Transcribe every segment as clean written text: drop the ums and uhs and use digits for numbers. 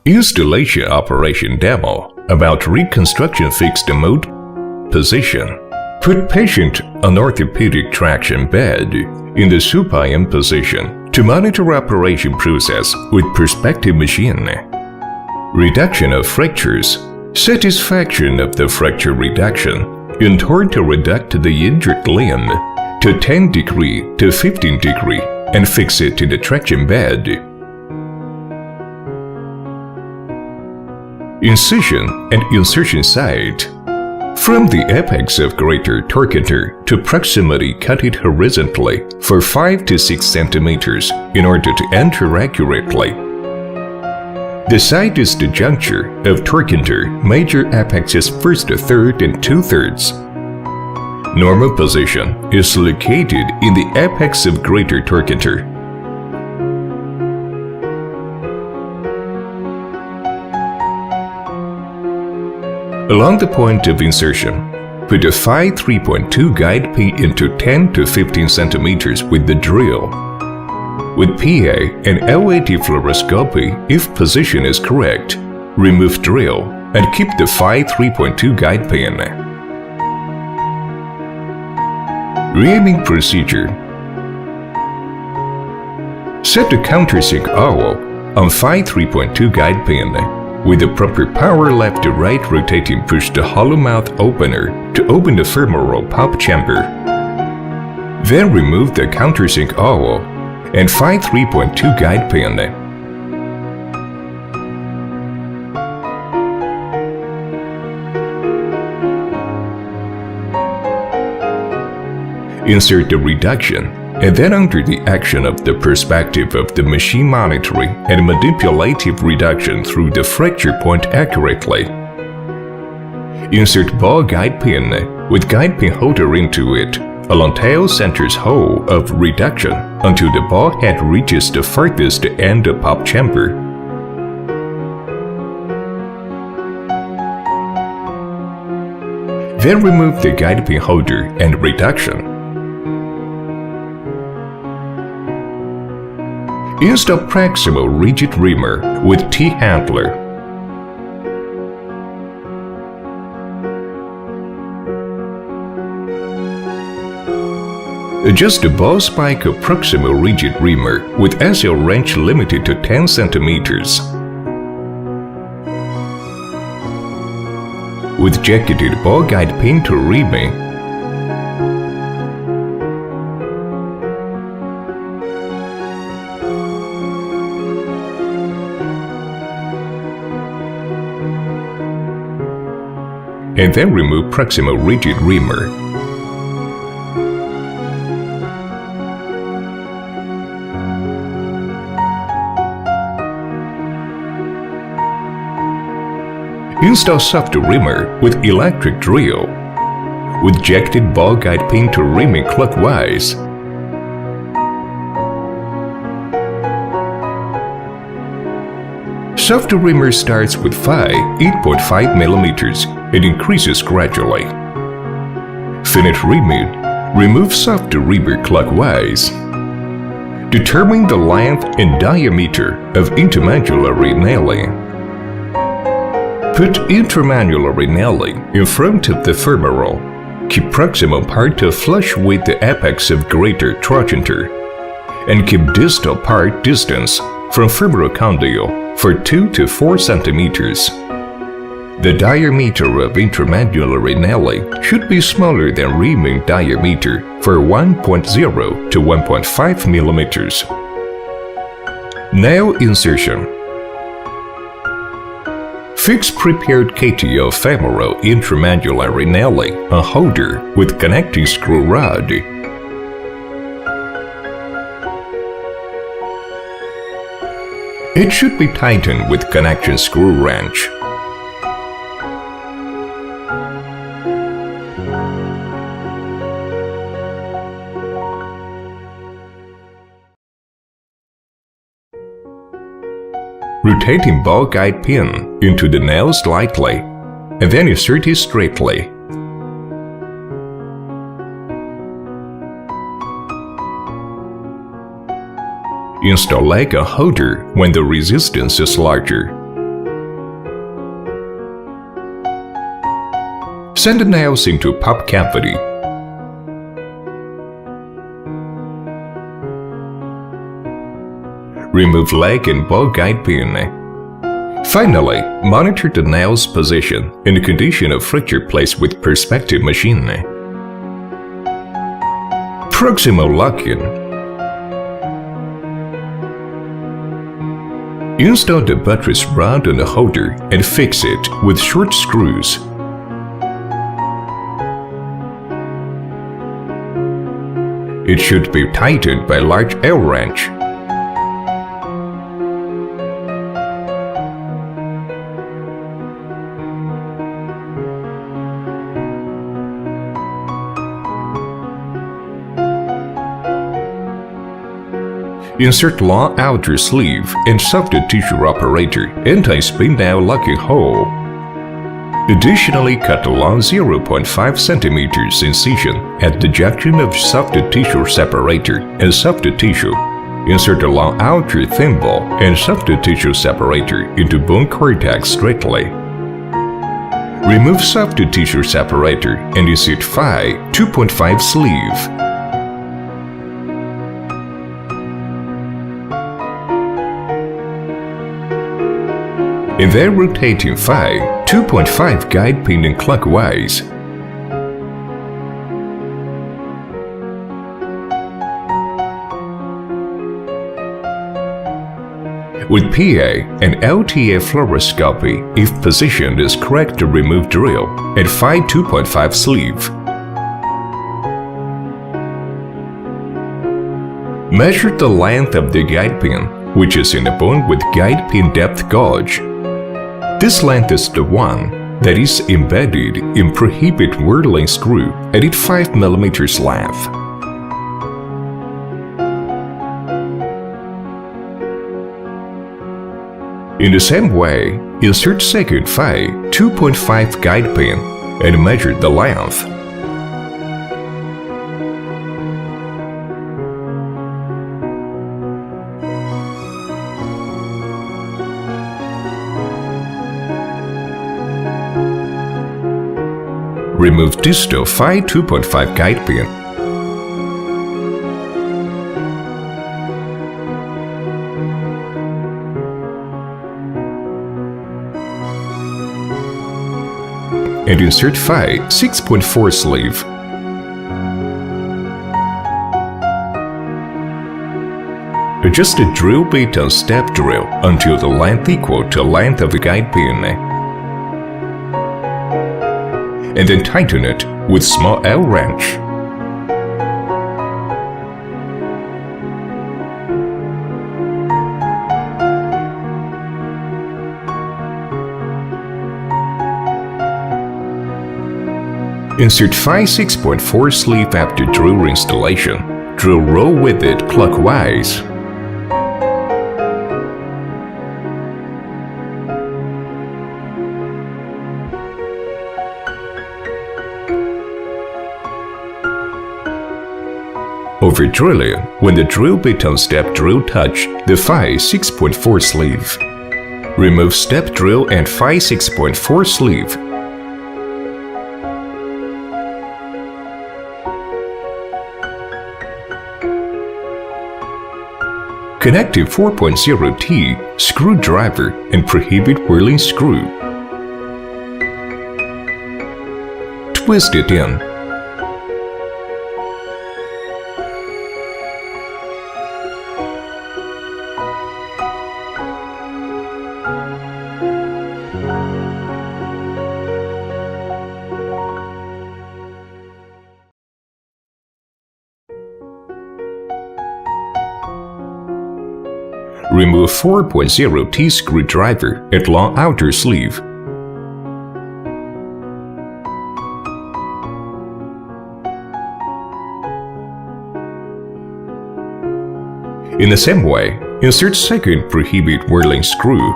Installation operation demo about reconstruction fixed mode position. Put patient on orthopedic traction bed in the supine position to monitor operation process with perspective machine. Reduction of fractures. Satisfaction of the fracture reduction in order to reduce the injured limb to 10 degree to 15 degree and fix it to the traction bed. Incision and insertion site. From the apex of greater trochanter to proximity, cut it horizontally for 5 to 6 centimeters in order to enter accurately. The site is the juncture of trochanter, major apexes 1/3, 1/3, and 2/3. Normal position is located in the apex of greater trochanter. Along the point of insertion, put a phi 3.2 guide pin into 10 to 15 centimeters with the drill. With PA and LAT fluoroscopy, if position is correct, remove drill and keep the phi 3.2 guide pin. Reaiming procedure. Set the countersink owl on phi 3.2 guide pin. With the proper power left to right rotating, push the hollow mouth opener to open the femoral pulp chamber. Then remove the countersink owl and phi 3.2 guide pin. Insert the reduction, and then under the action of the perspective of the machine monitoring and manipulative reduction through the fracture point accurately. Insert ball guide pin with guide pin holder into it along tail center's hole of reduction until the ball head reaches the farthest end of pulp chamber. Then remove the guide pin holder and reduction. Install proximal rigid reamer with T-handler. Adjust the ball spike of proximal rigid reamer with SL wrench limited to 10 centimeters. With jacketed ball guide pin to reaming. And then remove proximal rigid reamer. Install soft reamer with electric drill. With jacketed ball guide pin to reaming clockwise. Soft reamer starts with phi 8.5 millimeters and increases gradually. Finish reaming. Remove soft reamer clockwise. Determine the length and diameter of intramedullary nailing. Put intramedullary nailing in front of the femoral. Keep proximal part flush with the apex of greater trochanter, and keep distal part distance from femoral condyle for 2 to 4 centimeters. The diameter of intramedullary nailing should be smaller than reaming diameter for 1.0 to 1.5 millimeters. Nail insertion. Fix prepared KTO femoral intramedullary nailing on holder with connecting screw rod. It should be tightened with connection screw wrench. Rotating ball guide pin into the nail slightly, and then insert it straightly. Install leg on holder when the resistance is larger. Send the nails into pop cavity. Remove leg and ball guide pin. Finally, monitor the nail's position in the condition of fracture placed with perspective machine. Proximal locking. Install the buttress rod on the holder and fix it with short screws. It should be tightened by large L wrench. Insert long outer sleeve and soft tissue operator anti-spin nail locking hole. Additionally, cut a long 0.5 cm incision at the junction of soft tissue separator and soft tissue. Insert a long outer thimble and soft tissue separator into bone cortex straightly. Remove soft tissue separator and insert phi 2.5 sleeve. And then rotating phi 2.5 guide pin clockwise. With PA and LTA fluoroscopy, if positioned is correct to remove drill at phi 2.5 sleeve. Measure the length of the guide pin, which is in the bone with guide pin depth gauge. This length is the one that is embedded in prohibit whirling screw at its 5 mm length. In the same way, insert second phi 2.5 guide pin and measure the length. Remove distal phi 2.5 guide pin. And insert phi 6.4 sleeve. Adjust the drill bit on step drill until the length equal to length of the guide pin. And then tighten it with small L wrench. Insert phi 6.4 sleeve after drill installation. Drill roll with it clockwise. Over drilling, when the drill bit on step drill touch the phi 6.4 sleeve. Remove step drill and phi 6.4 sleeve. Connect a 4.0T screwdriver and prohibit whirling screw. Twist it in. Remove 4.0T screwdriver at long outer sleeve. In the same way, insert second prohibit whirling screw.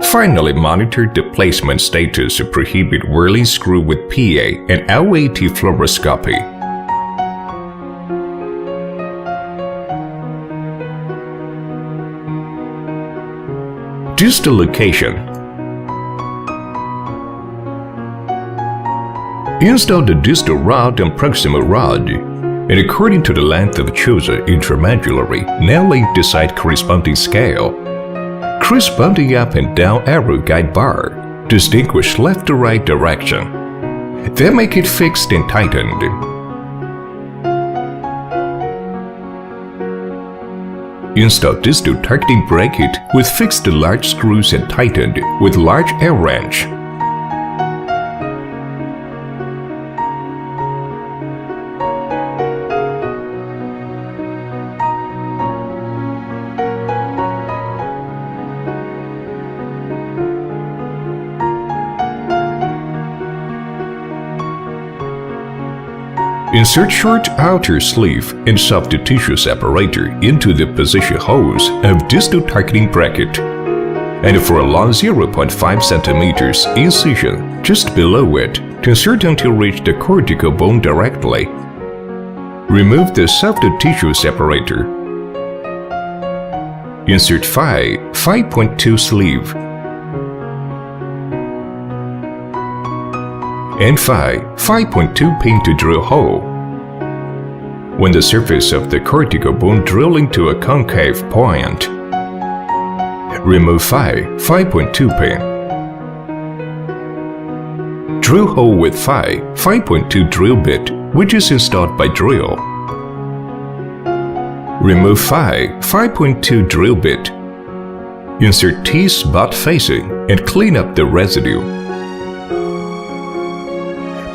Finally, monitor the placement status of prohibit whirling screw with PA and LAT fluoroscopy. Distal location. Install the distal rod and proximal rod, and according to the length of chosen intramedullary, navigate the side corresponding scale. Corresponding up and down arrow guide bar distinguish left to right direction. Then make it fixed and tightened. Install distal targeting bracket with fixed large screws and tightened with large L wrench. Insert short outer sleeve and soft tissue separator into the position holes of distal targeting bracket, and for a long 0.5 cm incision just below it to insert until reach the cortical bone directly. Remove the soft tissue separator. Insert 5.2 sleeve and 5.2 pin to drill hole. When the surface of the cortical bone drilling to a concave point, remove 5.2 pin. Drill hole with 5.2 drill bit, which is installed by drill. Remove 5.2 drill bit. Insert T-spot facing and clean up the residue.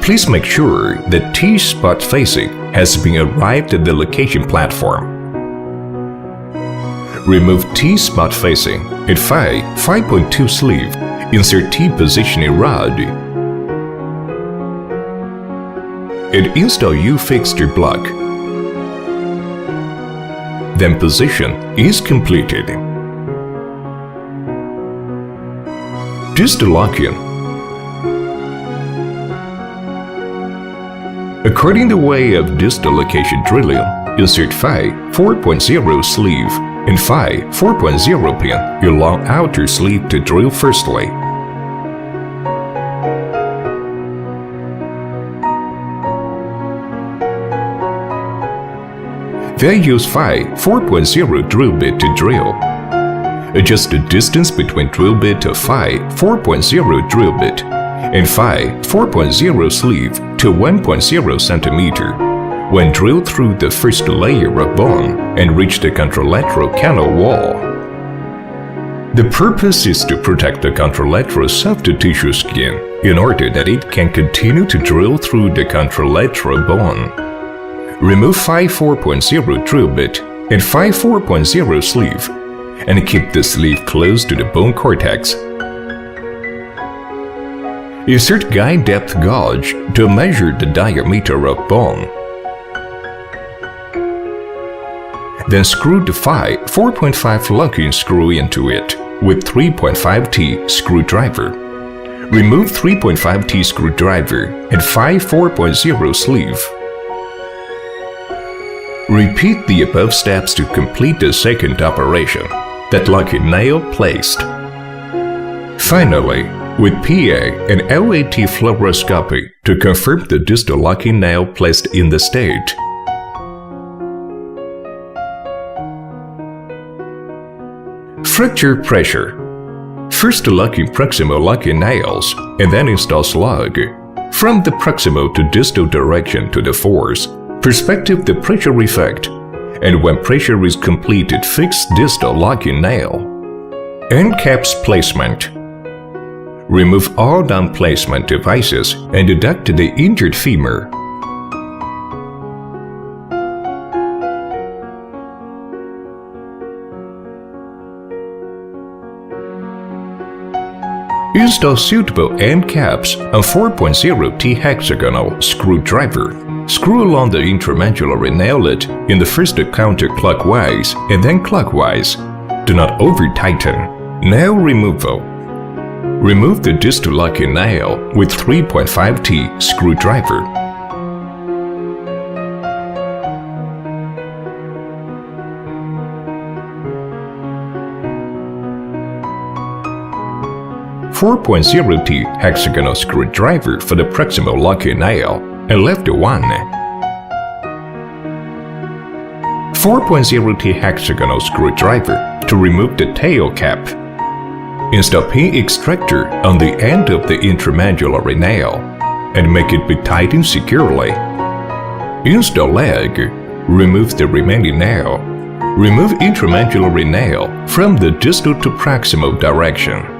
Please make sure that T-spot facing has been arrived at the location platform. Remove T-spot facing and 5.2 sleeve. Insert T-positioning rod and install U-fixture block. Then position is completed. Distal locking. According to the way of distal location drilling, insert 4.0 sleeve and 4.0 pin along outer sleeve to drill firstly. Then use 4.0 drill bit to drill. Adjust the distance between drill bit of 4.0 drill bit and 4.0 sleeve to 1.0 cm when drilled through the first layer of bone and reach the contralateral canal wall. The purpose is to protect the contralateral soft tissue skin in order that it can continue to drill through the contralateral bone. Remove 4.0 drill bit and 4.0 sleeve and keep the sleeve close to the bone cortex. Insert guide depth gauge to measure the diameter of bone. Then screw the 4.5 locking screw into it with 3.5T screwdriver. Remove 3.5T screwdriver and 4.0 sleeve. Repeat the above steps to complete the second operation, that locking nail placed. Finally, with PA and LAT fluoroscopy to confirm the distal locking nail placed in the state. Fracture pressure. First locking proximal locking nails and then install slug. From the proximal to distal direction to the force, perspective the pressure effect, and when pressure is completed fix distal locking nail. End caps placement. Remove all down-placement devices and deduct the injured femur. Install suitable end caps on 4.0T hexagonal screwdriver. Screw along the intramedullary naillet in the first counterclockwise and then clockwise. Do not over-tighten. Nail removal. Remove the distal locking nail with 3.5T screwdriver. 4.0T hexagonal screwdriver for the proximal locking nail and left one. 4.0T hexagonal screwdriver to remove the tail cap. Install pin extractor on the end of the intramedullary nail and make it be tightened securely. Install leg. Remove the remaining nail. Remove intramedullary nail from the distal to proximal direction.